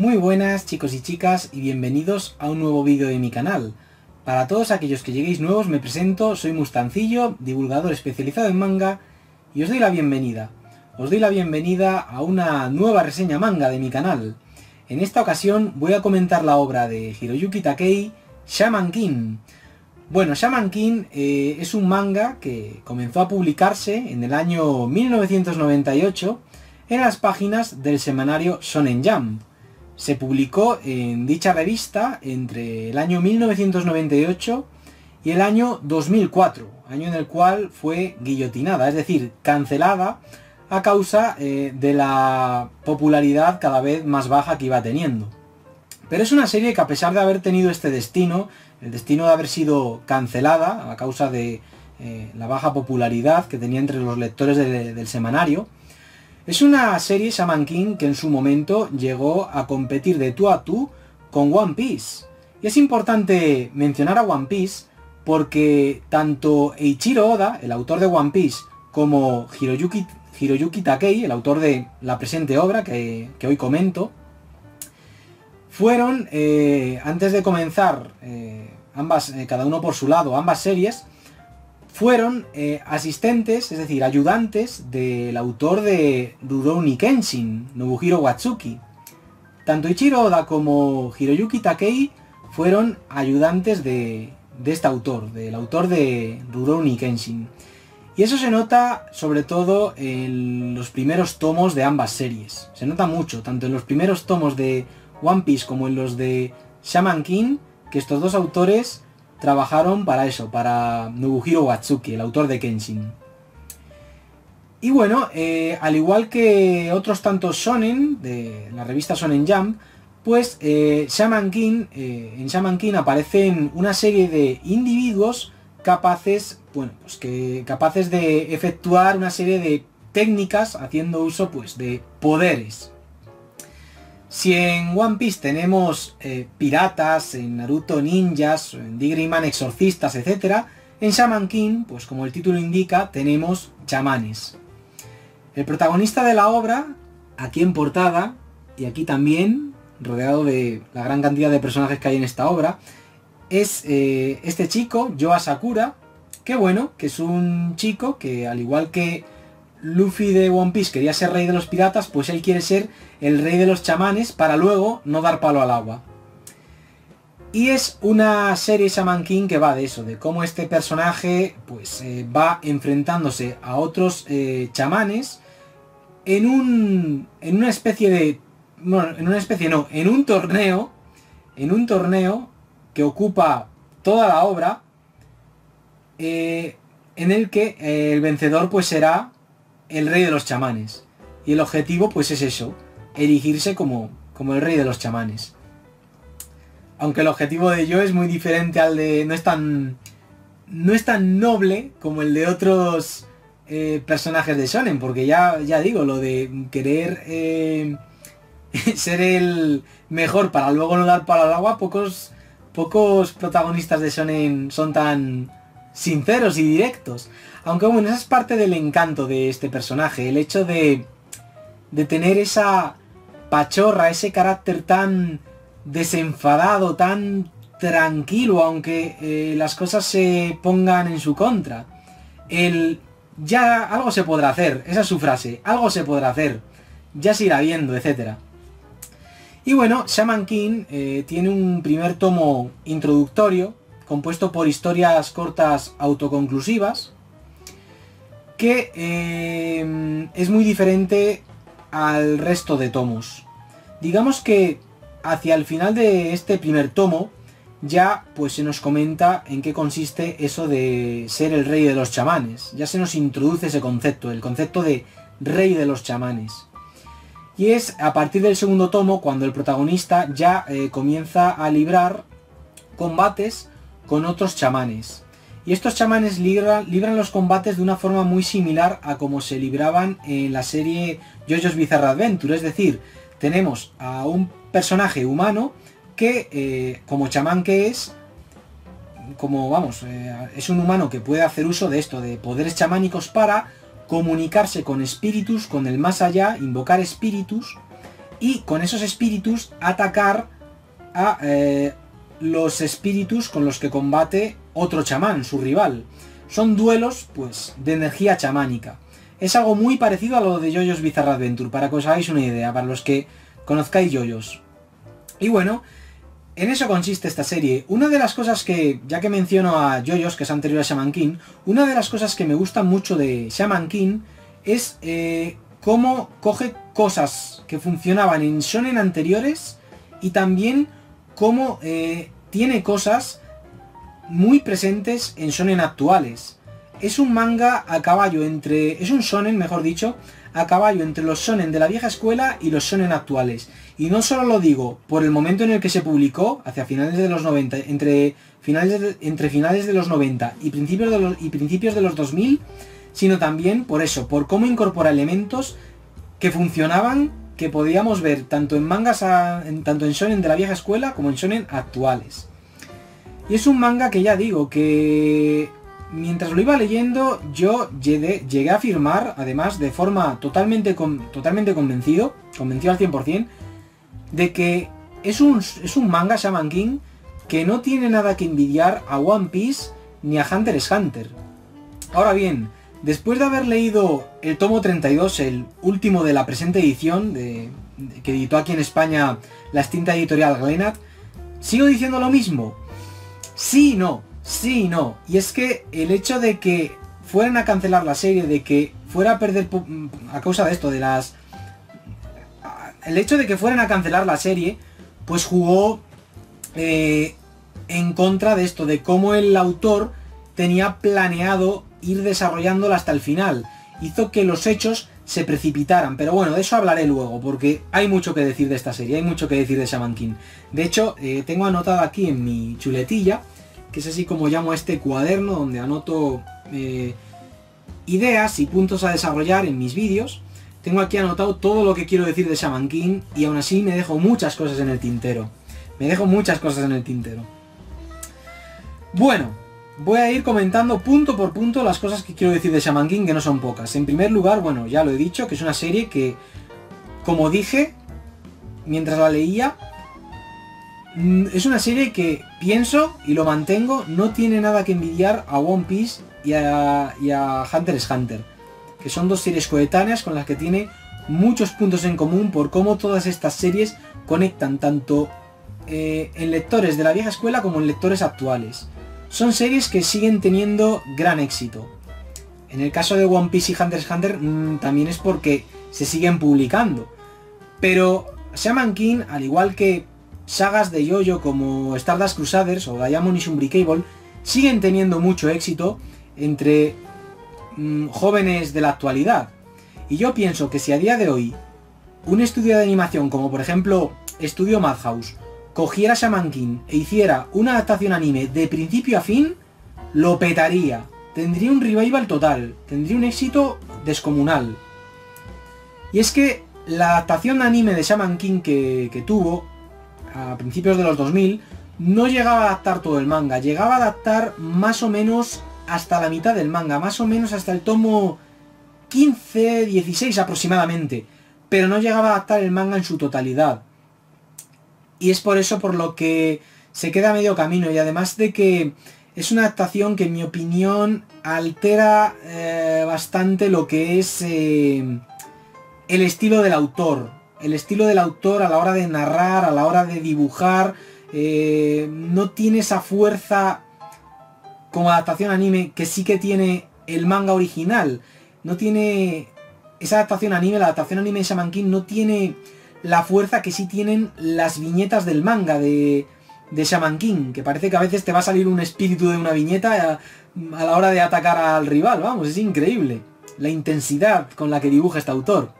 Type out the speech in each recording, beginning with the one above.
Muy buenas chicos y chicas y bienvenidos a un nuevo vídeo de mi canal. Para todos aquellos que lleguéis nuevos me presento, soy Mustancillo, divulgador especializado en manga y os doy la bienvenida. Os doy la bienvenida a una nueva reseña manga de mi canal. En esta ocasión voy a comentar la obra de Hiroyuki Takei, Shaman King. Bueno, Shaman King es un manga que comenzó a publicarse en el año 1998 en las páginas del semanario Shonen Jump. Se publicó en dicha revista entre el año 1998 y el año 2004, año en el cual fue guillotinada, es decir, cancelada a causa de la popularidad cada vez más baja que iba teniendo. Pero es una serie que, a pesar de haber tenido este destino, el destino de haber sido cancelada a causa de la baja popularidad que tenía entre los lectores del semanario, es una serie, Shaman King, que en su momento llegó a competir de tú a tú con One Piece. Y es importante mencionar a One Piece porque tanto Eiichiro Oda, el autor de One Piece, como Hiroyuki Takei, el autor de la presente obra que hoy comento, fueron, antes de comenzar ambas, cada uno por su lado, ambas series, fueron asistentes, es decir, ayudantes del autor de Rurouni Kenshin, Nobuhiro Watsuki. Tanto Eiichiro Oda como Hiroyuki Takei fueron ayudantes de este autor, del autor de Rurouni Kenshin. Y eso se nota sobre todo en los primeros tomos de ambas series. Se nota mucho, tanto en los primeros tomos de One Piece como en los de Shaman King, que estos dos autores trabajaron para eso, para Nobuhiro Watsuki, el autor de Kenshin. Y bueno, al igual que otros tantos shonen de la revista Shonen Jump, pues Shaman King, en Shaman King aparecen una serie de individuos capaces, bueno, pues capaces de efectuar una serie de técnicas haciendo uso, pues, de poderes. Si en One Piece tenemos piratas, en Naruto ninjas, en Digimon exorcistas, etc., en Shaman King, pues como el título indica, tenemos chamanes. El protagonista de la obra, aquí en portada, y aquí también, rodeado de la gran cantidad de personajes que hay en esta obra, es este chico, Yoa Sakura, que bueno, que es un chico que, al igual que Luffy de One Piece quería ser rey de los piratas, pues él quiere ser el rey de los chamanes para luego no dar palo al agua. Y es una serie Shaman King que va de eso, de cómo este personaje pues va enfrentándose a otros chamanes en una especie de... Bueno, en un torneo que ocupa toda la obra, en el que el vencedor pues será el rey de los chamanes. Y el objetivo pues es eso, erigirse como el rey de los chamanes. Aunque el objetivo de Yo es muy diferente al de... No es tan noble como el de otros personajes de shonen, porque ya digo, lo de querer ser el mejor para luego no dar palo al agua, pocos protagonistas de shonen son tan sinceros y directos. Aunque bueno, esa es parte del encanto de este personaje, el hecho de tener esa pachorra, ese carácter tan desenfadado, tan tranquilo, aunque las cosas se pongan en su contra. Ya algo se podrá hacer, esa es su frase, algo se podrá hacer, ya se irá viendo, etc. Y bueno, Shaman King tiene un primer tomo introductorio, compuesto por historias cortas autoconclusivas, que es muy diferente al resto de tomos. Digamos que hacia el final de este primer tomo ya pues se nos comenta en qué consiste eso de ser el rey de los chamanes. Ya se nos introduce ese concepto, el concepto de rey de los chamanes. Y es a partir del segundo tomo cuando el protagonista ya comienza a librar combates con otros chamanes. Y estos chamanes libran los combates de una forma muy similar a como se libraban en la serie JoJo's Bizarre Adventure. Es decir, tenemos a un personaje humano que, como chamán que es, es un humano que puede hacer uso de esto, de poderes chamánicos para comunicarse con espíritus, con el más allá, invocar espíritus y con esos espíritus atacar a los espíritus con los que combate otro chamán, su rival. Son duelos, pues, de energía chamánica. Es algo muy parecido a lo de JoJo's Bizarre Adventure, para que os hagáis una idea, para los que conozcáis JoJo's. Y bueno, en eso consiste esta serie. Una de las cosas que, ya que menciono a JoJo's, que es anterior a Shaman King, una de las cosas que me gustan mucho de Shaman King es cómo coge cosas que funcionaban en shonen anteriores y también cómo tiene cosas muy presentes en shonen actuales. Es un manga a caballo entre... es un shonen, mejor dicho, a caballo entre los shonen de la vieja escuela y los shonen actuales. Y no solo lo digo por el momento en el que se publicó, hacia finales de los 90, entre finales de los 90 y principios de los 2000, sino también por eso, por cómo incorpora elementos que funcionaban, que podíamos ver tanto en mangas, tanto en shonen de la vieja escuela como en shonen actuales. Y es un manga que ya digo, que mientras lo iba leyendo yo llegué a afirmar, además de forma totalmente convencido al 100%, de que es un manga Shaman King que no tiene nada que envidiar a One Piece ni a Hunter x Hunter. Ahora bien, después de haber leído el tomo 32, el último de la presente edición, que editó aquí en España la extinta editorial Glenat, ¿sigo diciendo lo mismo? Sí y no. Y es que el hecho de que fueran a cancelar la serie, de que fuera a perder a causa de esto, el hecho de que fueran a cancelar la serie, pues jugó en contra de esto, de cómo el autor tenía planeado ir desarrollándola hasta el final. Hizo que los hechos se precipitaran, pero bueno, de eso hablaré luego, porque hay mucho que decir de esta serie, hay mucho que decir de Shaman King. De hecho, tengo anotado aquí en mi chuletilla, que es así como llamo a este cuaderno, donde anoto ideas y puntos a desarrollar en mis vídeos. Tengo aquí anotado todo lo que quiero decir de Shaman King, y aún así me dejo muchas cosas en el tintero. Bueno, voy a ir comentando punto por punto las cosas que quiero decir de Shaman King, que no son pocas. En primer lugar, bueno, ya lo he dicho, que es una serie que, como dije mientras la leía, es una serie que pienso, y lo mantengo, no tiene nada que envidiar a One Piece y a Hunter x Hunter, que son dos series coetáneas con las que tiene muchos puntos en común por cómo todas estas series conectan tanto en lectores de la vieja escuela como en lectores actuales. Son series que siguen teniendo gran éxito. En el caso de One Piece y Hunter x Hunter también es porque se siguen publicando. Pero Shaman King, al igual que sagas de JoJo como Stardust Crusaders o Diamond is Unbreakable, siguen teniendo mucho éxito entre jóvenes de la actualidad. Y yo pienso que si a día de hoy un estudio de animación como por ejemplo Estudio Madhouse cogiera Shaman King e hiciera una adaptación anime de principio a fin, lo petaría. Tendría un revival total, tendría un éxito descomunal. Y es que la adaptación de anime de Shaman King que tuvo a principios de los 2000 no llegaba a adaptar todo el manga, llegaba a adaptar más o menos hasta la mitad del manga, más o menos hasta el tomo 15-16 aproximadamente, pero no llegaba a adaptar el manga en su totalidad. Y es por eso por lo que se queda a medio camino, y además de que es una adaptación que en mi opinión altera bastante lo que es el estilo del autor. El estilo del autor a la hora de narrar, a la hora de dibujar, no tiene esa fuerza como adaptación anime que sí que tiene el manga original. No tiene esa adaptación anime, la adaptación anime de Shaman King no tiene la fuerza que sí tienen las viñetas del manga de Shaman King, que parece que a veces te va a salir un espíritu de una viñeta a la hora de atacar al rival, vamos, es increíble la intensidad con la que dibuja este autor.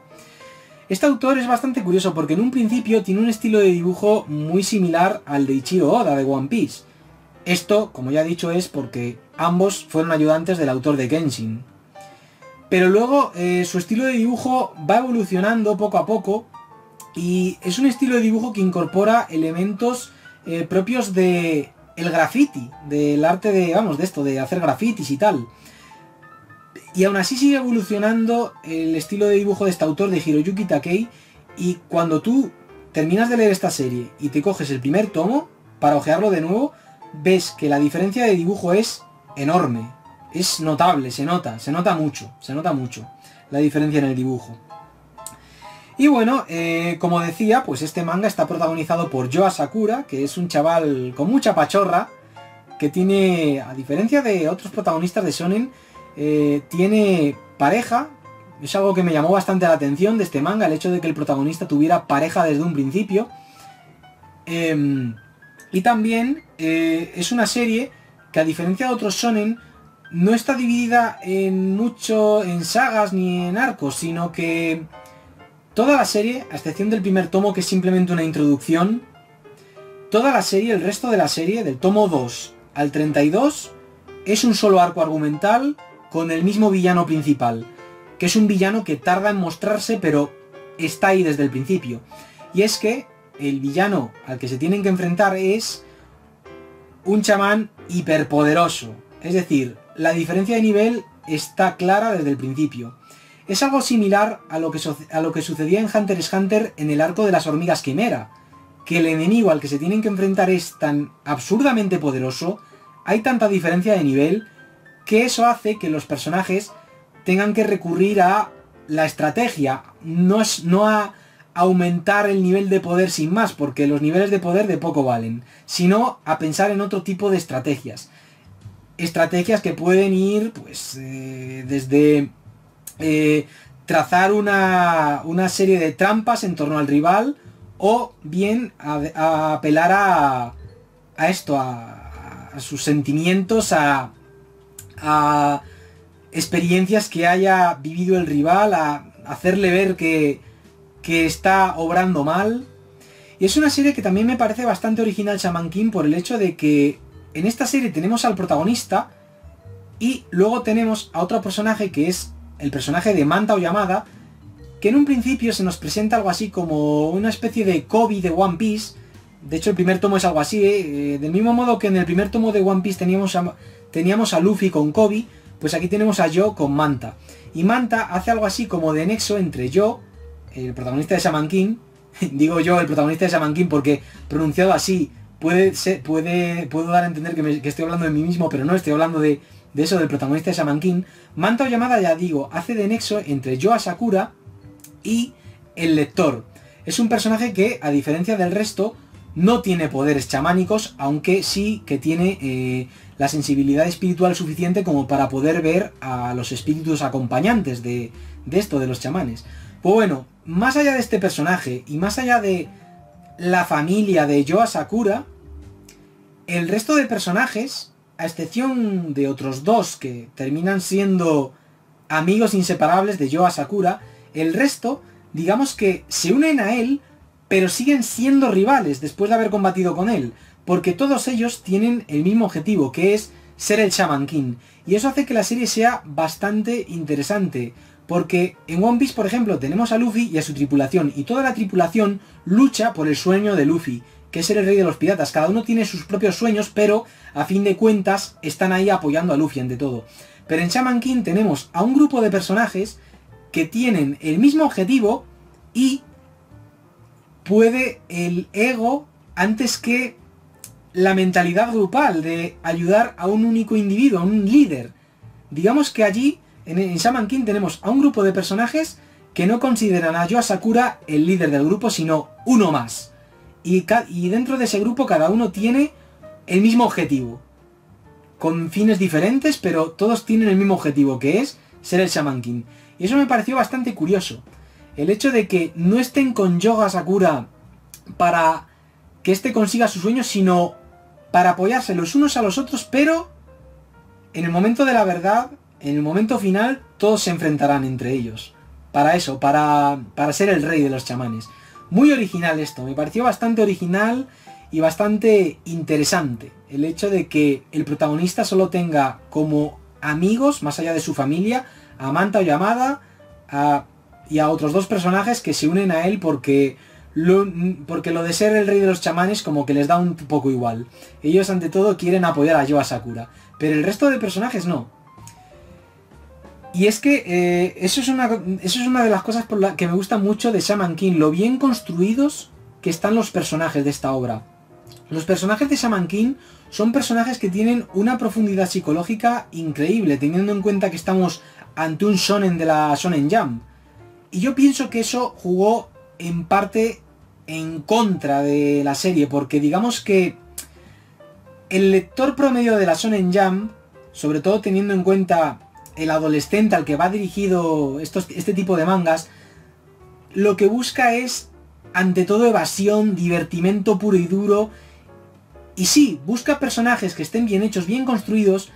Este autor es bastante curioso porque en un principio tiene un estilo de dibujo muy similar al de Ichiro Oda de One Piece. Esto, como ya he dicho, es porque ambos fueron ayudantes del autor de Genshin. Pero luego su estilo de dibujo va evolucionando poco a poco, y es un estilo de dibujo que incorpora elementos propios de el graffiti, del arte de, vamos, de esto, de hacer grafitis y tal. Y aún así sigue evolucionando el estilo de dibujo de este autor, de Hiroyuki Takei, Y cuando tú terminas de leer esta serie y te coges el primer tomo para hojearlo de nuevo, ves que la diferencia de dibujo es enorme. Es notable, se nota mucho la diferencia en el dibujo. Y bueno, como decía, pues este manga está protagonizado por Yo Asakura, que es un chaval con mucha pachorra, que tiene, a diferencia de otros protagonistas de shonen, tiene pareja. Es algo que me llamó bastante la atención de este manga, el hecho de que el protagonista tuviera pareja desde un principio. Y también es una serie que, a diferencia de otros shonen, no está dividida en sagas ni en arcos, sino que toda la serie, a excepción del primer tomo, que es simplemente una introducción, toda la serie, el resto de la serie, del tomo 2 al 32, es un solo arco argumental con el mismo villano principal, que es un villano que tarda en mostrarse, pero está ahí desde el principio. Y es que el villano al que se tienen que enfrentar es un chamán hiperpoderoso. Es decir, la diferencia de nivel está clara desde el principio. Es algo similar a lo que sucedía en Hunter x Hunter en el arco de las hormigas quimera, que el enemigo al que se tienen que enfrentar es tan absurdamente poderoso, hay tanta diferencia de nivel, que eso hace que los personajes tengan que recurrir a la estrategia, no a aumentar el nivel de poder sin más, porque los niveles de poder de poco valen, sino a pensar en otro tipo de estrategias. Estrategias que pueden ir pues desde trazar una serie de trampas en torno al rival, o bien a apelar a sus sentimientos, a experiencias que haya vivido el rival, a hacerle ver que está obrando mal. Y es una serie que también me parece bastante original, Shaman King, por el hecho de que en esta serie tenemos al protagonista y luego tenemos a otro personaje, que es el personaje de Manta Oyamada, que en un principio se nos presenta algo así como una especie de Kobe de One Piece. De hecho, el primer tomo es algo así, del mismo modo que en el primer tomo de One Piece teníamos a Luffy con Kobe, pues aquí tenemos a Yo con Manta. Y Manta hace algo así como de nexo entre Yo, el protagonista de Shaman King, digo yo el protagonista de Shaman King porque pronunciado así puedo dar a entender que estoy hablando de mí mismo, pero no, estoy hablando de eso, del protagonista de Shaman King. Manta Oyamada, ya digo, hace de nexo entre Yo Asakura y el lector. Es un personaje que, a diferencia del resto, no tiene poderes chamánicos, aunque sí que tiene la sensibilidad espiritual suficiente como para poder ver a los espíritus acompañantes de esto, de los chamanes. Pues bueno, más allá de este personaje y más allá de la familia de Yo Asakura, el resto de personajes, a excepción de otros dos que terminan siendo amigos inseparables de Yo Asakura, el resto, digamos que se unen a él, pero siguen siendo rivales después de haber combatido con él, porque todos ellos tienen el mismo objetivo, que es ser el Shaman King. Y eso hace que la serie sea bastante interesante, porque en One Piece, por ejemplo, tenemos a Luffy y a su tripulación, y toda la tripulación lucha por el sueño de Luffy, que es ser el rey de los piratas. Cada uno tiene sus propios sueños, pero a fin de cuentas están ahí apoyando a Luffy ante todo. Pero en Shaman King tenemos a un grupo de personajes que tienen el mismo objetivo y puede el ego antes que la mentalidad grupal de ayudar a un único individuo, a un líder. Digamos que allí, en Shaman King, tenemos a un grupo de personajes que no consideran a Yo Asakura el líder del grupo, sino uno más. Y dentro de ese grupo cada uno tiene el mismo objetivo, con fines diferentes, pero todos tienen el mismo objetivo, que es ser el Shaman King. Y eso me pareció bastante curioso. El hecho de que no estén con Yo Asakura para que éste consiga sus sueños, sino para apoyarse los unos a los otros, pero en el momento de la verdad, en el momento final, todos se enfrentarán entre ellos. Para eso, para ser el rey de los chamanes. Muy original esto, me pareció bastante original y bastante interesante. El hecho de que el protagonista solo tenga como amigos, más allá de su familia, a Manta Oyamada y a otros dos personajes que se unen a él porque lo de ser el rey de los chamanes como que les da un poco igual. Ellos ante todo quieren apoyar a Yo Asakura, pero el resto de personajes no. Y es que eso es una de las cosas por la que me gusta mucho de Shaman King, lo bien construidos que están los personajes de esta obra. Los personajes de Shaman King son personajes que tienen una profundidad psicológica increíble, teniendo en cuenta que estamos ante un shonen de la Shonen Jump. Y yo pienso que eso jugó en parte en contra de la serie, porque digamos que el lector promedio de la Shonen Jump, sobre todo teniendo en cuenta el adolescente al que va dirigido este tipo de mangas, lo que busca es, ante todo, evasión, divertimento puro y duro. Y sí, busca personajes que estén bien hechos, bien construidos,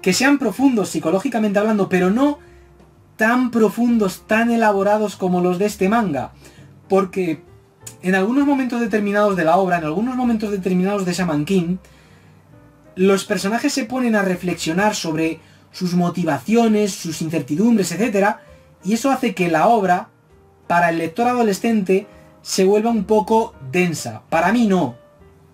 que sean profundos psicológicamente hablando, pero no tan profundos, tan elaborados como los de este manga. Porque en algunos momentos determinados de la obra, en algunos momentos determinados de Shaman King, los personajes se ponen a reflexionar sobre sus motivaciones, sus incertidumbres, etc. Y eso hace que la obra, para el lector adolescente, se vuelva un poco densa. Para mí no,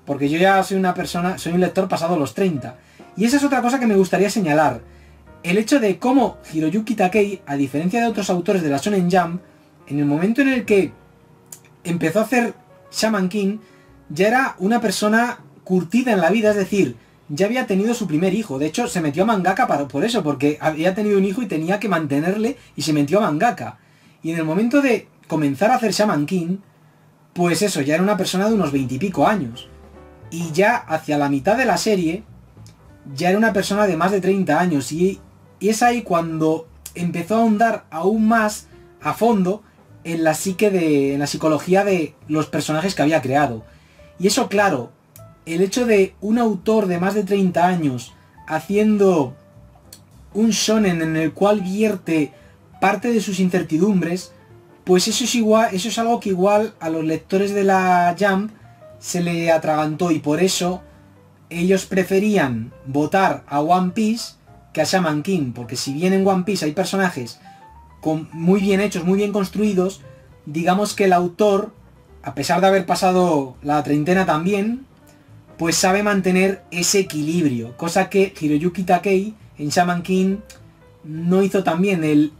porque yo ya soy un lector pasado los 30. Y esa es otra cosa que me gustaría señalar. El hecho de cómo Hiroyuki Takei, a diferencia de otros autores de la Shonen Jump, en el momento en el que empezó a hacer Shaman King, ya era una persona curtida en la vida, es decir, ya había tenido su primer hijo. De hecho, se metió a mangaka por eso, porque había tenido un hijo y tenía que mantenerle, y se metió a mangaka. Y en el momento de comenzar a hacer Shaman King, pues eso, ya era una persona de unos 20 y pico años. Y ya hacia la mitad de la serie, ya era una persona de más de 30 años. Y es ahí cuando empezó a ahondar aún más a fondo en la psicología de los personajes que había creado. Y eso, claro, el hecho de un autor de más de 30 años haciendo un shonen en el cual vierte parte de sus incertidumbres, pues eso es algo que igual a los lectores de la Jump se le atragantó, y por eso ellos preferían votar a One Piece que a Shaman King, porque si bien en One Piece hay personajes muy bien hechos, muy bien construidos, digamos que el autor, a pesar de haber pasado la treintena también, pues sabe mantener ese equilibrio, cosa que Hiroyuki Takei en Shaman King no hizo tan bien, el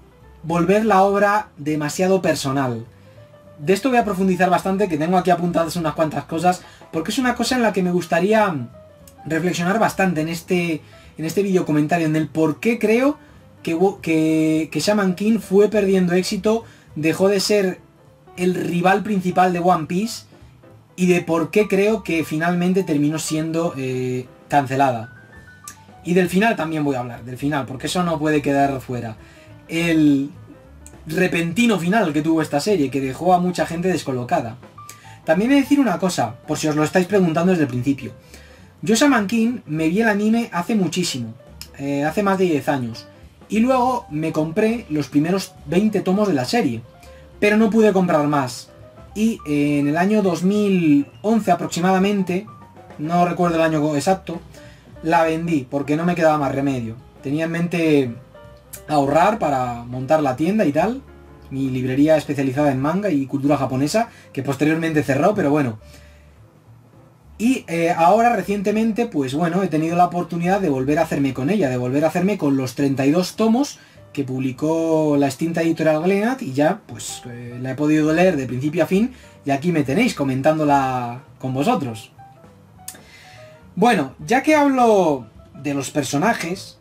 volver la obra demasiado personal. De esto voy a profundizar bastante, que tengo aquí apuntadas unas cuantas cosas, porque es una cosa en la que me gustaría reflexionar bastante en este video comentario, en el por qué creo que Shaman King fue perdiendo éxito, dejó de ser el rival principal de One Piece, y de por qué creo que finalmente terminó siendo cancelada. Y del final también voy a hablar, del final, porque eso no puede quedar fuera. El repentino final que tuvo esta serie, que dejó a mucha gente descolocada. También he de decir una cosa, por si os lo estáis preguntando desde el principio. Yo Shaman King me vi el anime hace muchísimo, hace más de 10 años. Y luego me compré los primeros 20 tomos de la serie, pero no pude comprar más. Y en el año 2011 aproximadamente, no recuerdo el año exacto, la vendí porque no me quedaba más remedio. Tenía en mente ahorrar para montar la tienda y tal, mi librería especializada en manga y cultura japonesa, que posteriormente cerró, pero bueno. Y ahora recientemente, pues bueno, he tenido la oportunidad de volver a hacerme con ella, de volver a hacerme con los 32 tomos que publicó la extinta editorial Glenat, y ya pues la he podido leer de principio a fin, y aquí me tenéis comentándola con vosotros. Bueno, ya que hablo de los personajes,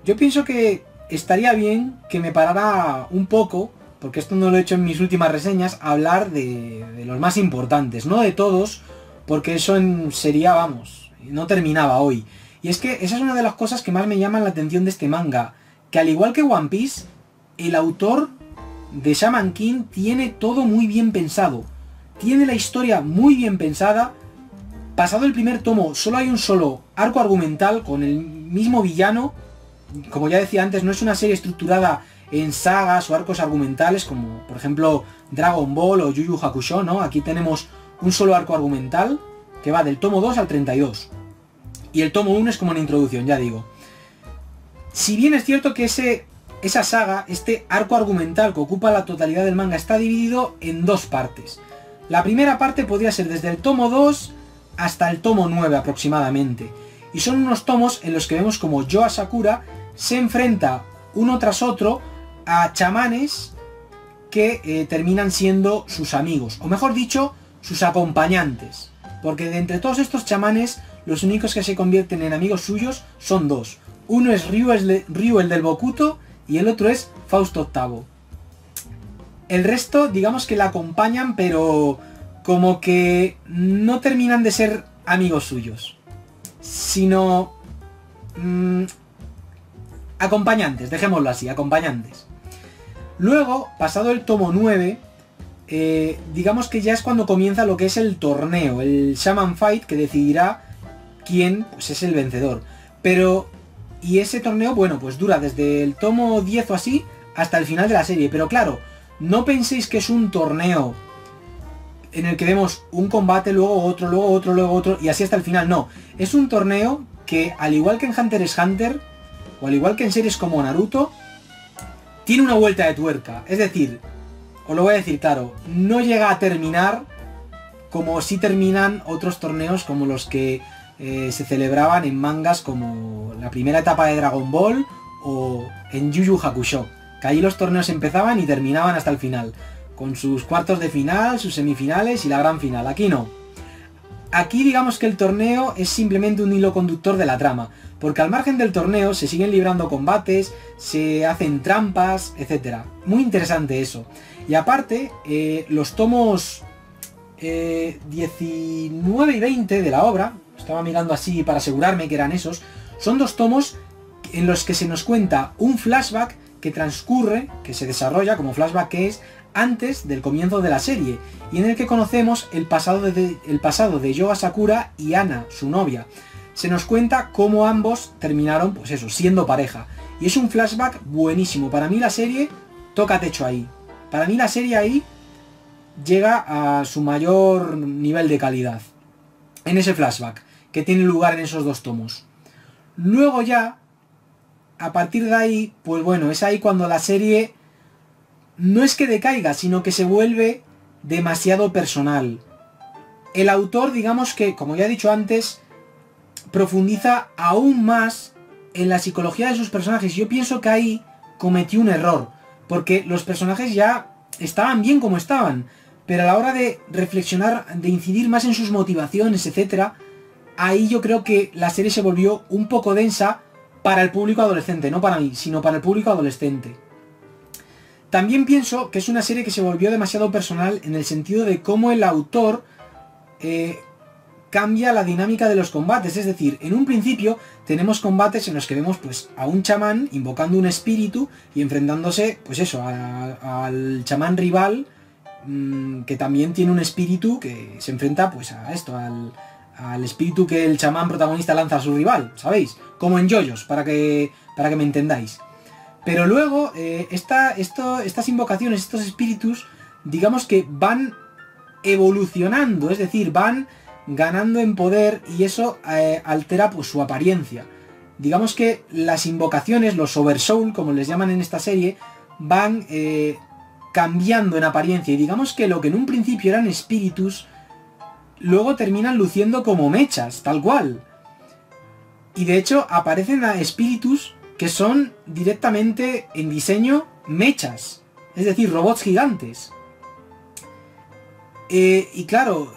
yo pienso que estaría bien que me parara un poco, porque esto no lo he hecho en mis últimas reseñas, a hablar de los más importantes, no de todos, porque eso sería, vamos, no terminaba hoy. Y es que esa es una de las cosas que más me llaman la atención de este manga, que al igual que One Piece, el autor de Shaman King tiene todo muy bien pensado. Tiene la historia muy bien pensada. Pasado el primer tomo, solo hay un solo arco argumental con el mismo villano. Como ya decía antes, no es una serie estructurada en sagas o arcos argumentales como, por ejemplo, Dragon Ball o Yu Yu Hakusho, ¿no? Aquí tenemos un solo arco argumental que va del tomo 2 al 32. Y el tomo 1 es como una introducción, ya digo. Si bien es cierto que esa saga, este arco argumental que ocupa la totalidad del manga, está dividido en dos partes. La primera parte podría ser desde el tomo 2 hasta el tomo 9 aproximadamente. Y son unos tomos en los que vemos como Yoa Sakura se enfrenta uno tras otro a chamanes que terminan siendo sus amigos, o mejor dicho, sus acompañantes. Porque de entre todos estos chamanes, los únicos que se convierten en amigos suyos son dos. Uno es Ryu, el del Bokuto, y el otro es Fausto VIII. El resto, digamos que la acompañan, pero como que no terminan de ser amigos suyos, sino acompañantes, dejémoslo así, acompañantes. Luego, pasado el tomo 9, digamos que ya es cuando comienza lo que es el torneo, el Shaman Fight, que decidirá quién pues, es el vencedor. Y ese torneo, bueno, pues dura desde el tomo 10 o así hasta el final de la serie. Pero claro, no penséis que es un torneo en el que vemos un combate, luego otro, luego otro, luego otro, y así hasta el final. No, es un torneo que, al igual que en Hunter x Hunter, o al igual que en series como Naruto, tiene una vuelta de tuerca. Es decir, os lo voy a decir claro, no llega a terminar como si terminan otros torneos como los que se celebraban en mangas como la primera etapa de Dragon Ball o en Yu Yu Hakusho, que ahí los torneos empezaban y terminaban hasta el final, con sus cuartos de final, sus semifinales y la gran final. Aquí no. Aquí digamos que el torneo es simplemente un hilo conductor de la trama, porque al margen del torneo se siguen librando combates, se hacen trampas, etc. Muy interesante eso. Y aparte, los tomos 19 y 20 de la obra, estaba mirando así para asegurarme que eran esos, son dos tomos en los que se nos cuenta un flashback que transcurre, que se desarrolla como flashback que es, antes del comienzo de la serie, y en el que conocemos el pasado de Yoga Sakura y Ana, su novia. Se nos cuenta cómo ambos terminaron, pues eso, siendo pareja. Y es un flashback buenísimo. Para mí la serie toca techo ahí. Para mí la serie ahí llega a su mayor nivel de calidad. En ese flashback, que tiene lugar en esos dos tomos. Luego ya, a partir de ahí, pues bueno, es ahí cuando la serie no es que decaiga, sino que se vuelve demasiado personal. El autor, digamos que, como ya he dicho antes, profundiza aún más en la psicología de sus personajes. Yo pienso que ahí cometió un error, porque los personajes ya estaban bien como estaban, pero a la hora de reflexionar, de incidir más en sus motivaciones, etc., ahí yo creo que la serie se volvió un poco densa para el público adolescente, no para mí, sino para el público adolescente. También pienso que es una serie que se volvió demasiado personal en el sentido de cómo el autor cambia la dinámica de los combates. Es decir, en un principio tenemos combates en los que vemos pues a un chamán invocando un espíritu y enfrentándose, pues eso, al chamán rival, que también tiene un espíritu que se enfrenta pues a esto, al espíritu que el chamán protagonista lanza a su rival, ¿sabéis? Como en JoJo's, para que me entendáis. Pero luego, estas invocaciones, estos espíritus, digamos que van evolucionando, es decir, van ganando en poder y eso altera pues su apariencia. Digamos que las invocaciones, los Oversoul, como les llaman en esta serie, van cambiando en apariencia. Y digamos que lo que en un principio eran espíritus, luego terminan luciendo como mechas, tal cual. Y de hecho aparecen a espíritus que son directamente en diseño mechas, es decir, robots gigantes. Y claro,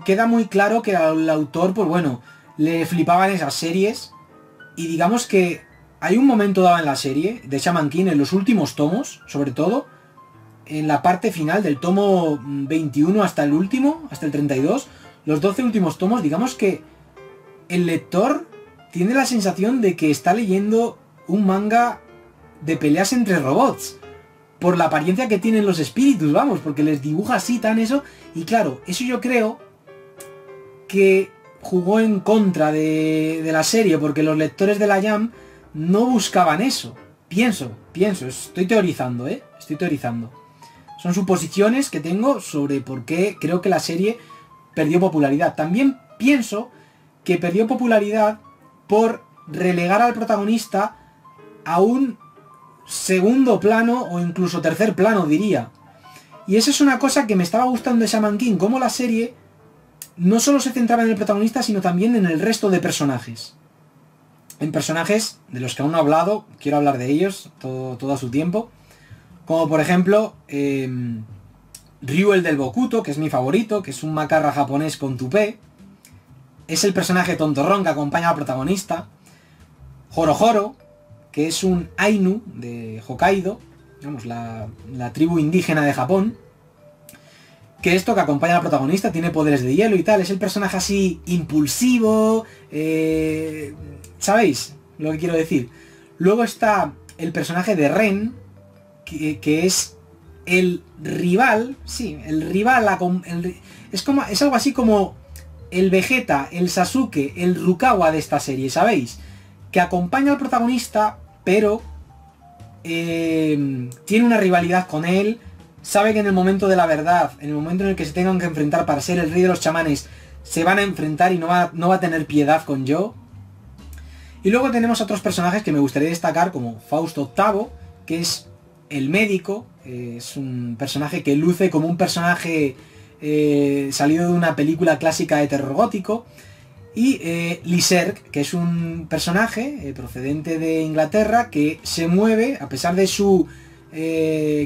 queda muy claro que al autor, pues bueno, le flipaban esas series. Y digamos que hay un momento dado en la serie de Shaman King, en los últimos tomos, sobre todo, en la parte final del tomo 21 hasta el último, hasta el 32, los 12 últimos tomos, digamos que el lector tiene la sensación de que está leyendo un manga de peleas entre robots, por la apariencia que tienen los espíritus, vamos, porque les dibuja así tan eso, y claro, eso yo creo que jugó en contra de la serie, porque los lectores de la Jump no buscaban eso. Pienso, estoy teorizando, estoy teorizando. Son suposiciones que tengo sobre por qué creo que la serie perdió popularidad. También pienso que perdió popularidad por relegar al protagonista a un segundo plano o incluso tercer plano, diría. Y eso es una cosa que me estaba gustando de Shaman King, como la serie no solo se centraba en el protagonista, sino también en el resto de personajes. en personajes de los que aún no he hablado, quiero hablar de ellos todo a su tiempo, como por ejemplo Ryu el del Bokuto, que es mi favorito, que es un macarra japonés con tupé, es el personaje tontorrón que acompaña al protagonista. Horo, que es un Ainu de Hokkaido, digamos, la tribu indígena de Japón, que esto que acompaña al protagonista tiene poderes de hielo y tal, es el personaje así impulsivo, ¿sabéis lo que quiero decir? Luego está el personaje de Ren, que es el rival, sí, el rival, es algo así como el Vegeta, el Sasuke, el Rukawa de esta serie, ¿sabéis? Que acompaña al protagonista, pero tiene una rivalidad con él, sabe que en el momento de la verdad, en el momento en el que se tengan que enfrentar para ser el rey de los chamanes, se van a enfrentar y no va a tener piedad con Yo. Y luego tenemos otros personajes que me gustaría destacar, como Fausto VIII, que es el médico, es un personaje que luce como un personaje salido de una película clásica de terror gótico. Y Lyserg, que es un personaje procedente de Inglaterra, que se mueve, a pesar de su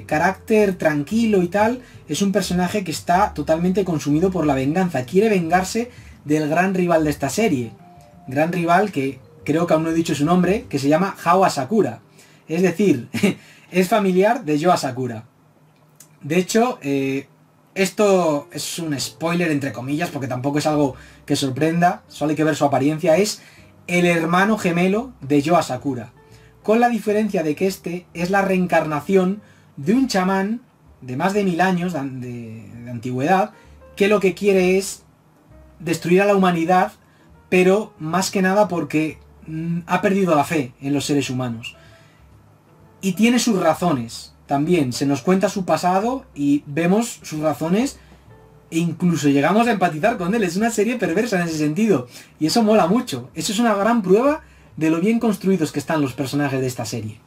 carácter tranquilo y tal, es un personaje que está totalmente consumido por la venganza. Quiere vengarse del gran rival de esta serie. Gran rival que creo que aún no he dicho su nombre, que se llama Hao Asakura. Es decir, es familiar de Yo Asakura. De hecho, esto es un spoiler entre comillas, porque tampoco es algo que sorprenda, solo hay que ver su apariencia. Es el hermano gemelo de Yo Asakura, con la diferencia de que este es la reencarnación de un chamán de más de 1000 años de antigüedad, que lo que quiere es destruir a la humanidad, pero más que nada porque ha perdido la fe en los seres humanos. Y tiene sus razones. También se nos cuenta su pasado y vemos sus razones e incluso llegamos a empatizar con él. Es una serie perversa en ese sentido. Y eso mola mucho. Eso es una gran prueba de lo bien construidos que están los personajes de esta serie.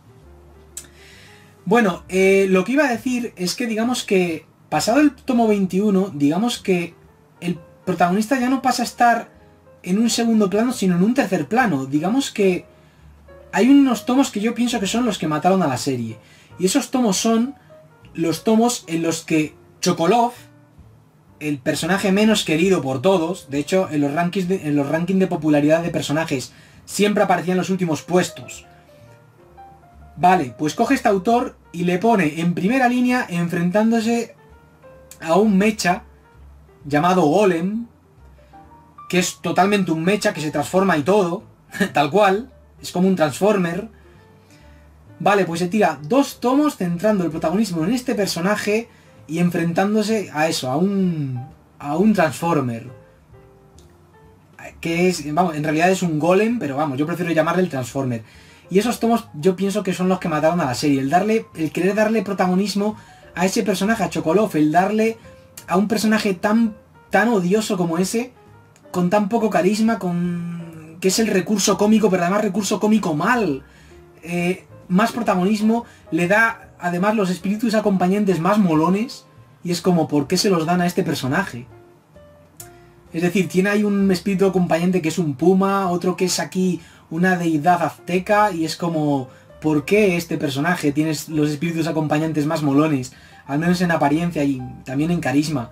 Bueno, lo que iba a decir es que digamos que pasado el tomo 21, digamos que el protagonista ya no pasa a estar en un segundo plano, sino en un tercer plano. Digamos que hay unos tomos que yo pienso que son los que mataron a la serie. Y esos tomos son los tomos en los que Chocolov, el personaje menos querido por todos, de hecho en los rankings de popularidad de personajes siempre aparecía en los últimos puestos. Vale, pues coge este autor y le pone en primera línea enfrentándose a un mecha llamado Golem, que es totalmente un mecha que se transforma y todo, tal cual, es como un Transformer. Vale, pues se tira 2 tomos centrando el protagonismo en este personaje y enfrentándose a eso, a un Transformer. Que es, vamos, en realidad es un Golem, pero vamos, yo prefiero llamarle el Transformer. Y esos tomos yo pienso que son los que mataron a la serie. El querer darle protagonismo a ese personaje, a Chocolov, el darle a un personaje tan odioso como ese, con tan poco carisma, que es el recurso cómico, pero además recurso cómico mal. Más protagonismo, le da además los espíritus acompañantes más molones, y es como, ¿por qué se los dan a este personaje? Es decir, tiene ahí un espíritu acompañante que es un puma, otro que es aquí una deidad azteca, y es como, ¿por qué este personaje tiene los espíritus acompañantes más molones? Al menos en apariencia y también en carisma,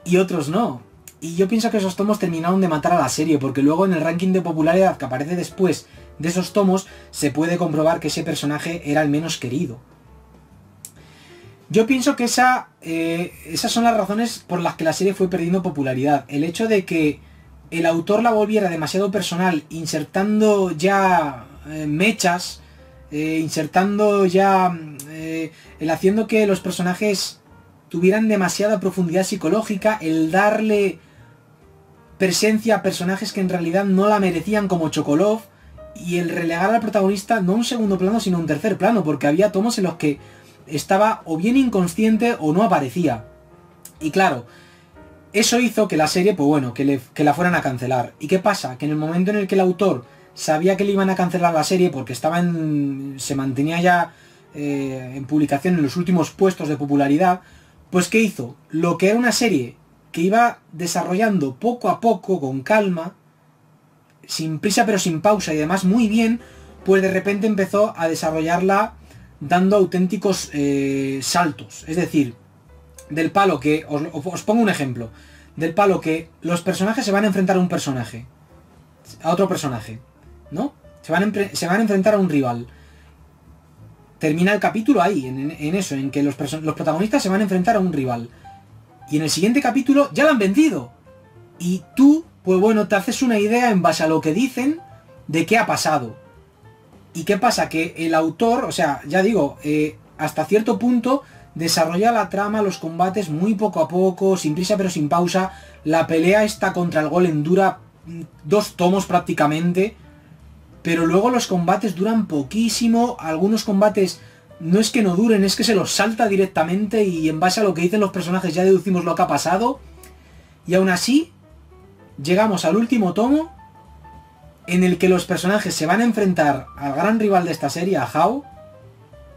y otros no. Y yo pienso que esos tomos terminaron de matar a la serie, porque luego en el ranking de popularidad que aparece después de esos tomos se puede comprobar que ese personaje era el menos querido. Yo pienso que esas son las razones por las que la serie fue perdiendo popularidad. El hecho de que el autor la volviera demasiado personal, insertando ya mechas, insertando ya el haciendo que los personajes tuvieran demasiada profundidad psicológica, el darle presencia a personajes que en realidad no la merecían, como Chocolov, y el relegar al protagonista no a un segundo plano sino a un tercer plano, porque había tomos en los que estaba o bien inconsciente o no aparecía. Y claro, eso hizo que la serie, pues bueno, que la fueran a cancelar. ¿Y qué pasa? Que en el momento en el que el autor sabía que le iban a cancelar la serie porque se mantenía ya en publicación en los últimos puestos de popularidad, pues ¿qué hizo? Lo que era una serie que iba desarrollando poco a poco, con calma, sin prisa pero sin pausa y además muy bien, pues de repente empezó a desarrollarla dando auténticos saltos. Es decir, del palo que... Os pongo un ejemplo. Del palo que los personajes se van a enfrentar a un personaje. A otro personaje. ¿No? Se van a enfrentar a un rival. Termina el capítulo ahí, en eso, en que los protagonistas se van a enfrentar a un rival. Y en el siguiente capítulo ya lo han vencido. Y tú, pues bueno, te haces una idea en base a lo que dicen de qué ha pasado. ¿Y qué pasa? Que el autor, o sea, ya digo, hasta cierto punto desarrolla la trama, los combates muy poco a poco, sin prisa pero sin pausa. La pelea esta contra el golem dura 2 tomos prácticamente. Pero luego los combates duran poquísimo. Algunos combates no es que no duren, es que se los salta directamente y en base a lo que dicen los personajes ya deducimos lo que ha pasado. Y aún así, llegamos al último tomo en el que los personajes se van a enfrentar al gran rival de esta serie, a Hao,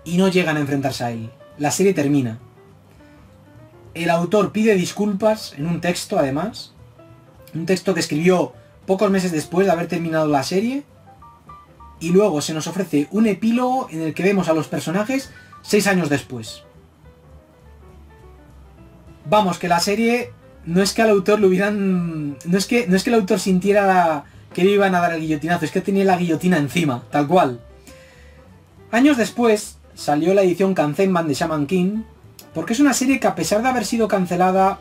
y no llegan a enfrentarse a él. La serie termina. El autor pide disculpas en un texto, además. Un texto que escribió pocos meses después de haber terminado la serie. Y luego se nos ofrece un epílogo en el que vemos a los personajes 6 años después. Vamos, que la serie no es que al autor le hubieran... No es que el autor sintiera que le iban a dar el guillotinazo, es que tenía la guillotina encima, tal cual. Años después salió la edición Kanzenban de Shaman King, porque es una serie que a pesar de haber sido cancelada,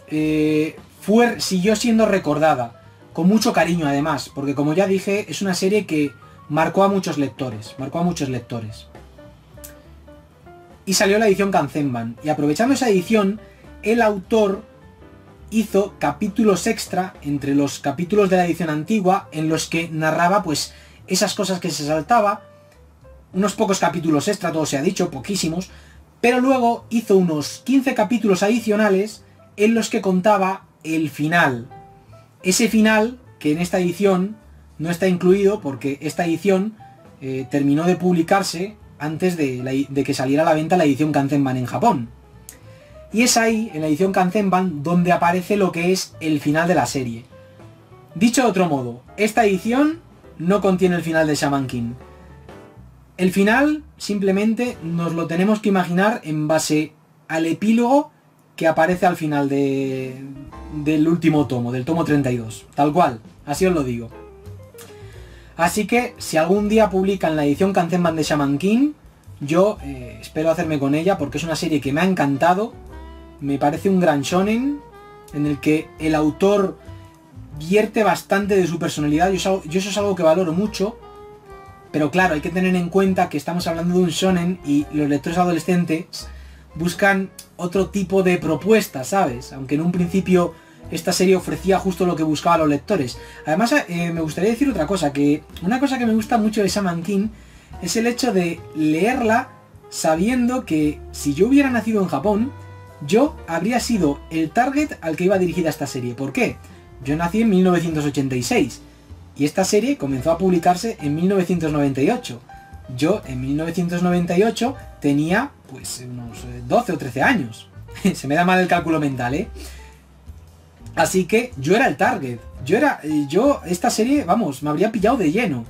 siguió siendo recordada, con mucho cariño además, porque como ya dije, es una serie que marcó a muchos lectores, Y salió la edición Kanzenban, y aprovechando esa edición, el autor hizo capítulos extra entre los capítulos de la edición antigua, en los que narraba pues esas cosas que se saltaba, unos pocos capítulos extra, todo se ha dicho, poquísimos, pero luego hizo unos 15 capítulos adicionales en los que contaba el final. Ese final, que en esta edición no está incluido porque esta edición terminó de publicarse antes de que saliera a la venta la edición Kanzenban en Japón. Y es ahí, en la edición Kanzenban, donde aparece lo que es el final de la serie. Dicho de otro modo, esta edición no contiene el final de Shaman King. El final simplemente nos lo tenemos que imaginar en base al epílogo que aparece al final del último tomo, del tomo 32. Tal cual, así os lo digo. Así que, si algún día publican la edición Kanzenban de Shaman King, yo espero hacerme con ella porque es una serie que me ha encantado. Me parece un gran shonen en el que el autor vierte bastante de su personalidad. Yo eso es algo que valoro mucho. Pero claro, hay que tener en cuenta que estamos hablando de un shonen y los lectores adolescentes buscan otro tipo de propuestas, ¿sabes? Aunque en un principio esta serie ofrecía justo lo que buscaban los lectores. Además, me gustaría decir otra cosa, que una cosa que me gusta mucho de Shaman King es el hecho de leerla sabiendo que si yo hubiera nacido en Japón, yo habría sido el target al que iba dirigida esta serie. ¿Por qué? Yo nací en 1986 y esta serie comenzó a publicarse en 1998. Yo en 1998 tenía pues unos 12 o 13 años. Se me da mal el cálculo mental, ¿eh? Así que yo era el target. Esta serie, vamos, me habría pillado de lleno.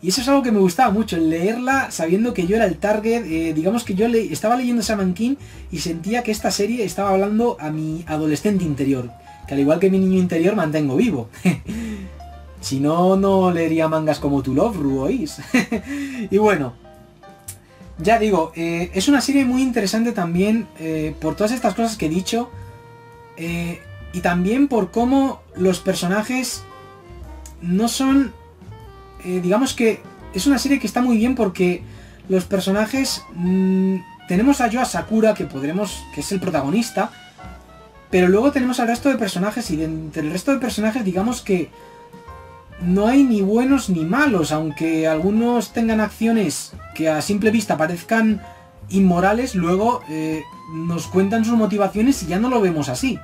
Y eso es algo que me gustaba mucho, el leerla sabiendo que yo era el target. Digamos que yo estaba leyendo Shaman King y sentía que esta serie estaba hablando a mi adolescente interior. Que al igual que mi niño interior mantengo vivo. Si no, no leería mangas como To Love, Ru, ¿oís? Y bueno, ya digo, es una serie muy interesante también por todas estas cosas que he dicho. Y también por cómo los personajes no son... digamos que es una serie que está muy bien porque los personajes... tenemos a Yoa Sakura, que es el protagonista, pero luego tenemos al resto de personajes y entre el resto de personajes digamos que no hay ni buenos ni malos, aunque algunos tengan acciones que a simple vista parezcan inmorales, luego nos cuentan sus motivaciones y ya no lo vemos así.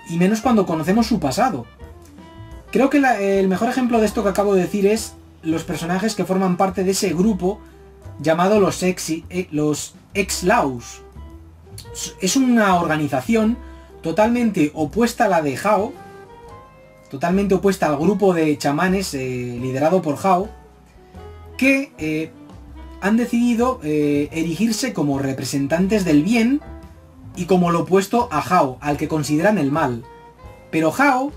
Y menos cuando conocemos su pasado. Creo que el mejor ejemplo de esto que acabo de decir es los personajes que forman parte de ese grupo llamado los Ex-Laws. Es una organización totalmente opuesta a la de Hao, totalmente opuesta al grupo de chamanes liderado por Hao, que han decidido erigirse como representantes del bien y como lo opuesto a Hao, al que consideran el mal. Pero Hao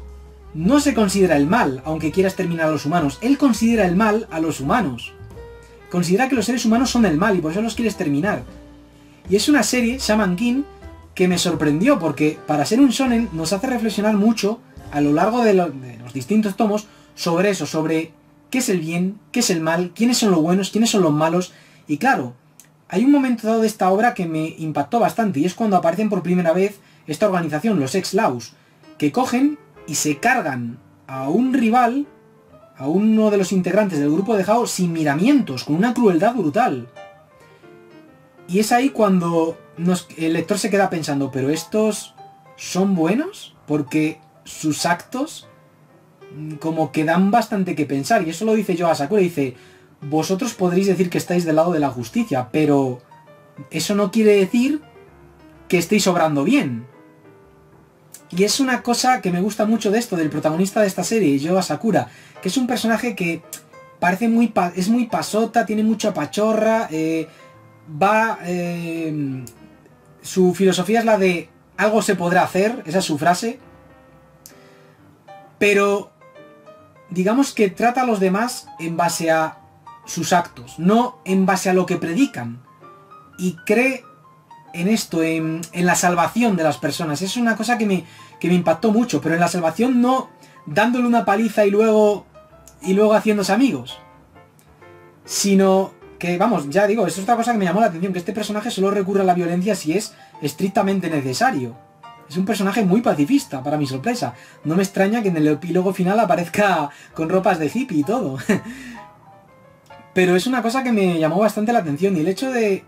no se considera el mal, aunque quiera exterminar a los humanos. Él considera el mal a los humanos. Considera que los seres humanos son el mal y por eso los quiere exterminar. Y es una serie, Shaman King, que me sorprendió porque para ser un shonen nos hace reflexionar mucho a lo largo de los distintos tomos sobre eso, sobre qué es el bien, qué es el mal, quiénes son los buenos, quiénes son los malos. Y claro, hay un momento dado de esta obra que me impactó bastante y es cuando aparecen por primera vez esta organización, los Ex-Laws, que cogen y se cargan a un rival, a uno de los integrantes del grupo de Hao, sin miramientos, con una crueldad brutal. Y es ahí cuando el lector se queda pensando, ¿pero estos son buenos? Porque sus actos como que dan bastante que pensar. Y eso lo dice Yoa Sakura, dice, vosotros podréis decir que estáis del lado de la justicia, pero eso no quiere decir que estéis obrando bien. Y es una cosa que me gusta mucho de esto, del protagonista de esta serie, Yoa Sakura, que es un personaje que parece es muy pasota, tiene mucha pachorra, su filosofía es la de algo se podrá hacer, esa es su frase, pero digamos que trata a los demás en base a sus actos, no en base a lo que predican, y cree en esto, en la salvación de las personas. Es una cosa que me impactó mucho, pero en la salvación no dándole una paliza y luego haciéndose amigos, sino que, vamos, ya digo, es otra cosa que me llamó la atención, que este personaje solo recurre a la violencia si es estrictamente necesario. Es un personaje muy pacifista, para mi sorpresa. No me extraña que en el epílogo final aparezca con ropas de hippie y todo. Pero es una cosa que me llamó bastante la atención, y el hecho de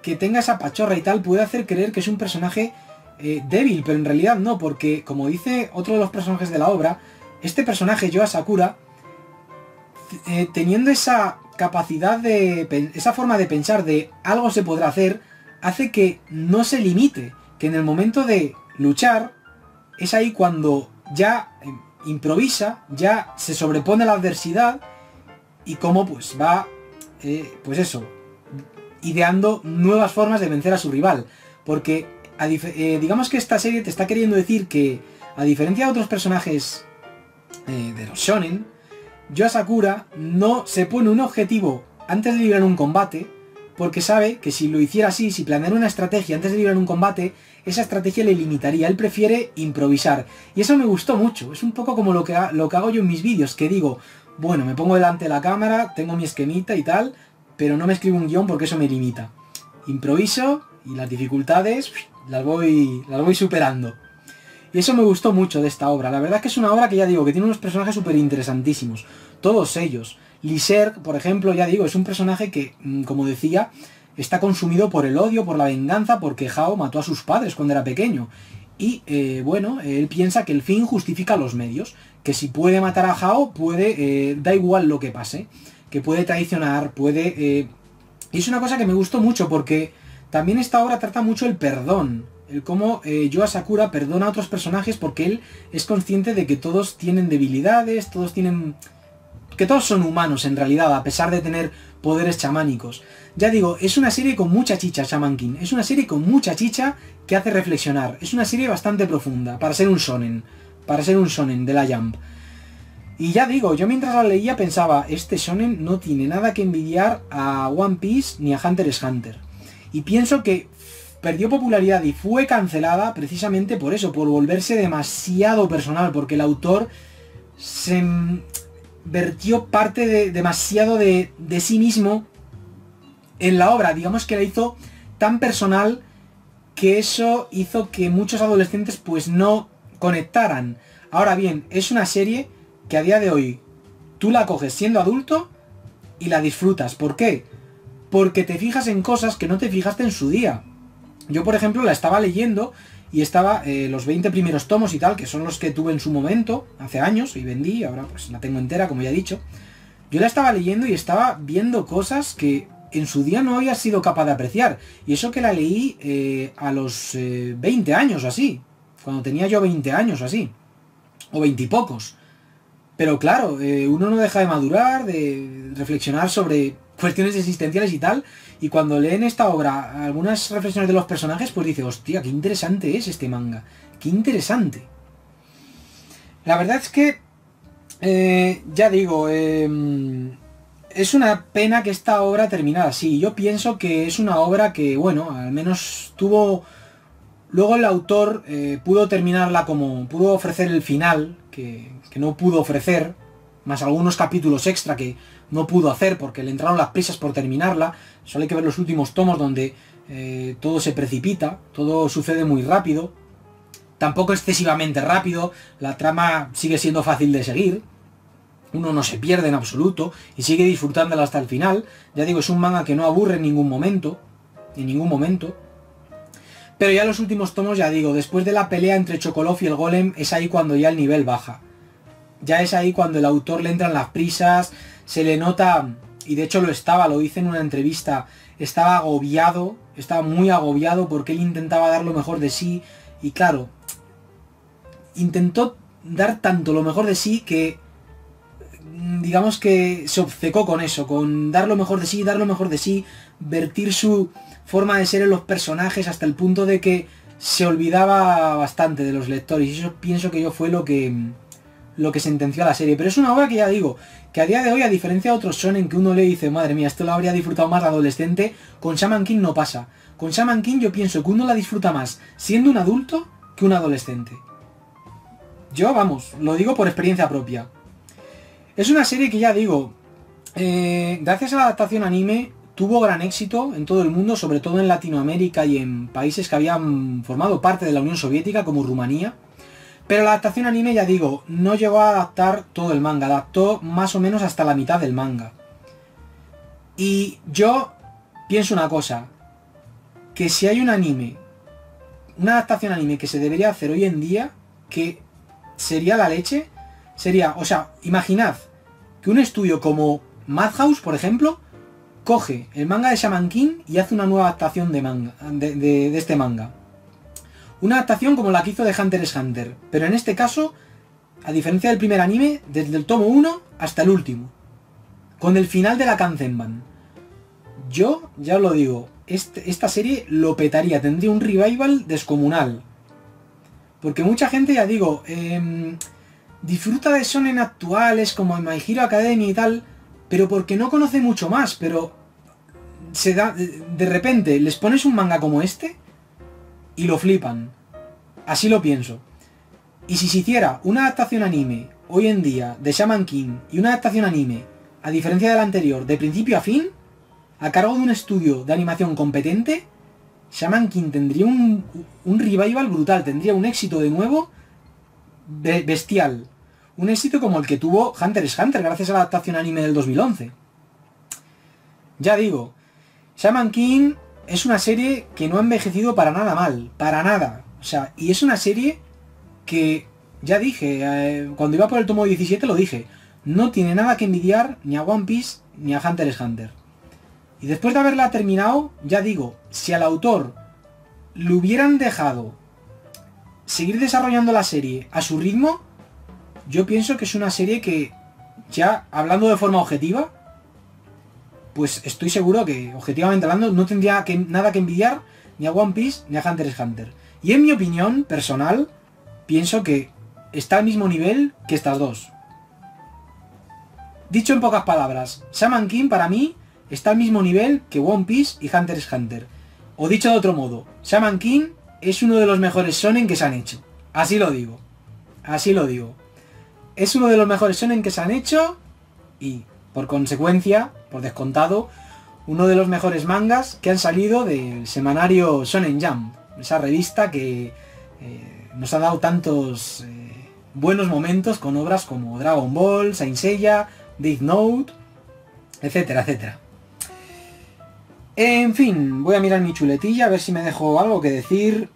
que tenga esa pachorra y tal puede hacer creer que es un personaje débil, pero en realidad no, porque como dice otro de los personajes de la obra, este personaje, Yoa Sakura, teniendo esa capacidad esa forma de pensar de algo se podrá hacer, hace que no se limite, que en el momento de luchar es ahí cuando ya improvisa, ya se sobrepone a la adversidad y cómo pues va, pues eso, ideando nuevas formas de vencer a su rival. Porque digamos que esta serie te está queriendo decir que, a diferencia de otros personajes de los shonen, Yoa Sakura no se pone un objetivo antes de librar un combate, porque sabe que si lo hiciera así, si planeara una estrategia antes de librar un combate, esa estrategia le limitaría. Él prefiere improvisar. Y eso me gustó mucho. Es un poco como lo que hago yo en mis vídeos, que digo, bueno, me pongo delante de la cámara, tengo mi esquemita y tal, pero no me escribo un guión porque eso me limita. Improviso y las dificultades las voy superando. Y eso me gustó mucho de esta obra. La verdad es que es una obra que, ya digo, que tiene unos personajes súper interesantísimos. Todos ellos. Lyserg, por ejemplo, ya digo, es un personaje que, como decía, está consumido por el odio, por la venganza, porque Hao mató a sus padres cuando era pequeño. Y, bueno, él piensa que el fin justifica los medios. Que si puede matar a Hao, da igual lo que pase. Que puede traicionar, y es una cosa que me gustó mucho, porque también esta obra trata mucho el perdón. El cómo Yoa Sakura perdona a otros personajes, porque él es consciente de que todos tienen debilidades, que todos son humanos en realidad, a pesar de tener poderes chamánicos. Ya digo, es una serie con mucha chicha, Shaman King. Es una serie con mucha chicha que hace reflexionar. Es una serie bastante profunda, para ser un shonen de la Jump. Y ya digo, yo mientras la leía pensaba, este shonen no tiene nada que envidiar a One Piece ni a Hunter x Hunter. Y pienso que perdió popularidad y fue cancelada precisamente por eso, por volverse demasiado personal, porque el autor se vertió parte demasiado de sí mismo en la obra. Digamos que la hizo tan personal que eso hizo que muchos adolescentes pues no conectaran. Ahora bien, es una serie que a día de hoy tú la coges siendo adulto y la disfrutas. ¿Por qué? Porque te fijas en cosas que no te fijaste en su día. Yo, por ejemplo, la estaba leyendo y estaba los 20 primeros tomos y tal, que son los que tuve en su momento, hace años, y vendí, ahora pues la tengo entera, como ya he dicho. Yo la estaba leyendo y estaba viendo cosas que en su día no había sido capaz de apreciar. Y eso que la leí a los 20 años o así, cuando tenía yo 20 años o así. o 20 y pocos. Pero claro, uno no deja de madurar, de reflexionar sobre cuestiones existenciales y tal, y cuando leen esta obra algunas reflexiones de los personajes, pues dice, hostia, qué interesante es este manga, qué interesante. La verdad es que, ya digo, es una pena que esta obra terminara así. Yo pienso que es una obra que, bueno, al menos tuvo... Luego el autor pudo terminarla como... pudo ofrecer el final, que no pudo ofrecer, más algunos capítulos extra que no pudo hacer porque le entraron las prisas por terminarla. Solo hay que ver los últimos tomos donde todo se precipita, todo sucede muy rápido. Tampoco excesivamente rápido, la trama sigue siendo fácil de seguir. Uno no se pierde en absoluto y sigue disfrutándola hasta el final. Ya digo, es un manga que no aburre en ningún momento. En ningún momento. Pero ya los últimos tomos, ya digo, después de la pelea entre Chocolov y el Golem, es ahí cuando ya el nivel baja. Ya es ahí cuando el autor le entran las prisas, se le nota, y de hecho lo hice en una entrevista, estaba agobiado, estaba muy agobiado porque él intentaba dar lo mejor de sí, y claro, intentó dar tanto lo mejor de sí que, digamos que se obcecó con eso, con dar lo mejor de sí, vertir su forma de ser en los personajes hasta el punto de que se olvidaba bastante de los lectores, y eso pienso que yo fue lo que sentenció a la serie. Pero es una obra que ya digo, que a día de hoy, a diferencia de otros shonen que uno le dice, madre mía, esto lo habría disfrutado más de adolescente, con Shaman King no pasa. Con Shaman King yo pienso que uno la disfruta más siendo un adulto que un adolescente. Yo, vamos, lo digo por experiencia propia. Es una serie que ya digo, gracias a la adaptación anime, tuvo gran éxito en todo el mundo, sobre todo en Latinoamérica y en países que habían formado parte de la Unión Soviética, como Rumanía. Pero la adaptación anime, ya digo, no llegó a adaptar todo el manga, adaptó más o menos hasta la mitad del manga. Y yo pienso una cosa, que si hay un anime, una adaptación anime que se debería hacer hoy en día, que sería la leche, sería, o sea, imaginad que un estudio como Madhouse, por ejemplo, coge el manga de Shaman King y hace una nueva adaptación de manga, de este manga. Una adaptación como la que hizo de Hunter x Hunter, pero en este caso, a diferencia del primer anime, desde el tomo 1 hasta el último, con el final de la Kanzenban. Yo, ya os lo digo, esta serie lo petaría, tendría un revival descomunal. Porque mucha gente, ya digo, disfruta de shonen actuales como My Hero Academia y tal, pero porque no conoce mucho más, pero se da, de repente les pones un manga como este y lo flipan. Así lo pienso. Y si se hiciera una adaptación anime hoy en día de Shaman King y una adaptación anime, a diferencia de la anterior, de principio a fin, a cargo de un estudio de animación competente, Shaman King tendría un revival brutal, tendría un éxito de nuevo bestial. Un éxito como el que tuvo Hunter x Hunter gracias a la adaptación anime del 2011. Ya digo, Shaman King es una serie que no ha envejecido para nada mal, para nada. O sea, y es una serie que, ya dije, cuando iba por el tomo 17 lo dije, no tiene nada que envidiar ni a One Piece ni a Hunter x Hunter. Y después de haberla terminado, ya digo, si al autor le hubieran dejado seguir desarrollando la serie a su ritmo, yo pienso que es una serie que, ya hablando de forma objetiva, pues estoy seguro que, objetivamente hablando, no tendría nada que envidiar ni a One Piece ni a Hunter x Hunter. Y en mi opinión personal, pienso que está al mismo nivel que estas dos. Dicho en pocas palabras, Shaman King para mí está al mismo nivel que One Piece y Hunter x Hunter. O dicho de otro modo, Shaman King es uno de los mejores shonen que se han hecho. Así lo digo. Así lo digo. Es uno de los mejores shonen que se han hecho y, por consecuencia, por descontado, uno de los mejores mangas que han salido del semanario Shonen Jump, esa revista que nos ha dado tantos buenos momentos con obras como Dragon Ball, Saint Seiya, Death Note, etcétera, etcétera. En fin, voy a mirar mi chuletilla a ver si me dejo algo que decir.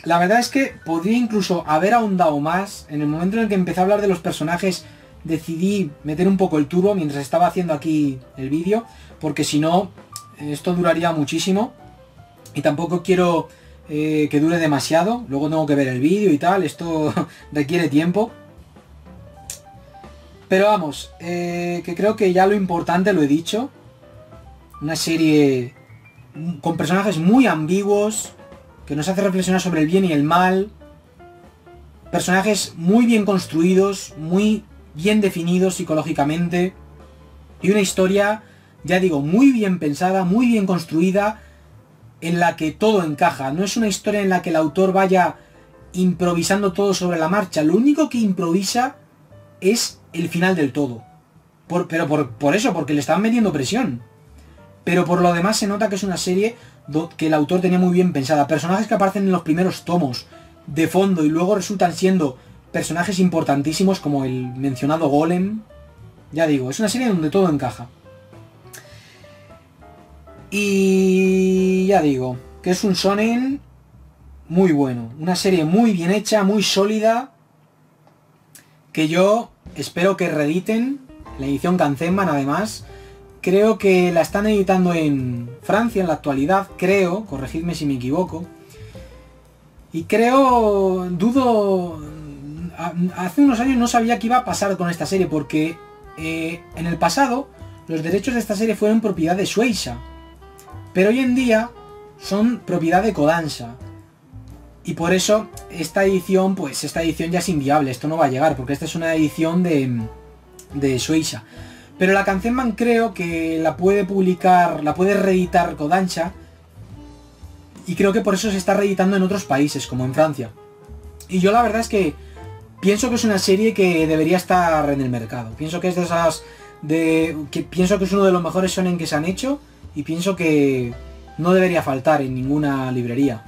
La verdad es que podría incluso haber ahondado más. En el momento en el que empecé a hablar de los personajes, decidí meter un poco el turbo mientras estaba haciendo aquí el vídeo, porque si no, esto duraría muchísimo. Y tampoco quiero que dure demasiado. Luego tengo que ver el vídeo y tal, esto requiere tiempo. Pero vamos, que creo que ya lo importante lo he dicho. Una serie con personajes muy ambiguos, que nos hace reflexionar sobre el bien y el mal. Personajes muy bien construidos, muy bien definidos psicológicamente. Y una historia, ya digo, muy bien pensada, muy bien construida, en la que todo encaja. No es una historia en la que el autor vaya improvisando todo sobre la marcha. Lo único que improvisa es el final del todo. Pero por eso, porque le estaban metiendo presión. Pero por lo demás se nota que es una serie que el autor tenía muy bien pensada. Personajes que aparecen en los primeros tomos de fondo y luego resultan siendo personajes importantísimos como el mencionado Golem. Ya digo, es una serie donde todo encaja. Y ya digo, que es un shonen muy bueno. Una serie muy bien hecha, muy sólida, que yo espero que reediten la edición Kanzenban. Además, creo que la están editando en Francia en la actualidad, creo, corregidme si me equivoco. Y creo, dudo, hace unos años no sabía qué iba a pasar con esta serie, porque en el pasado los derechos de esta serie fueron propiedad de Shueisha, pero hoy en día son propiedad de Kodansha. Y por eso esta edición, pues esta edición ya es inviable, esto no va a llegar, porque esta es una edición de Shueisha. Pero la Kanzenban creo que la puede publicar, la puede reeditar Kodansha, y creo que por eso se está reeditando en otros países, como en Francia. Y yo la verdad es que pienso que es una serie que debería estar en el mercado. Pienso que es de esas pienso que es uno de los mejores shonen que se han hecho, y pienso que no debería faltar en ninguna librería.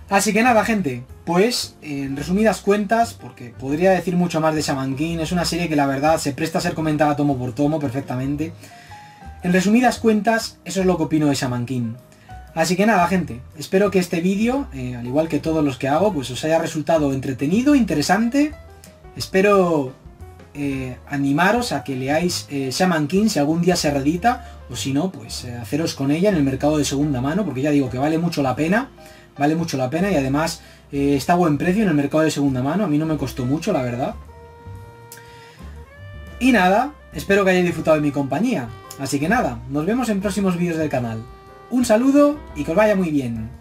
Así que nada, gente, pues en resumidas cuentas, porque podría decir mucho más de Shaman King, es una serie que la verdad se presta a ser comentada tomo por tomo perfectamente. En resumidas cuentas, eso es lo que opino de Shaman King. Así que nada, gente, espero que este vídeo, al igual que todos los que hago, pues os haya resultado entretenido, interesante. Espero animaros a que leáis Shaman King si algún día se reedita, o si no, pues haceros con ella en el mercado de segunda mano, porque ya digo que vale mucho la pena. Vale mucho la pena y además está a buen precio en el mercado de segunda mano. A mí no me costó mucho, la verdad. Y nada, espero que hayáis disfrutado de mi compañía. Así que nada, nos vemos en próximos vídeos del canal. Un saludo y que os vaya muy bien.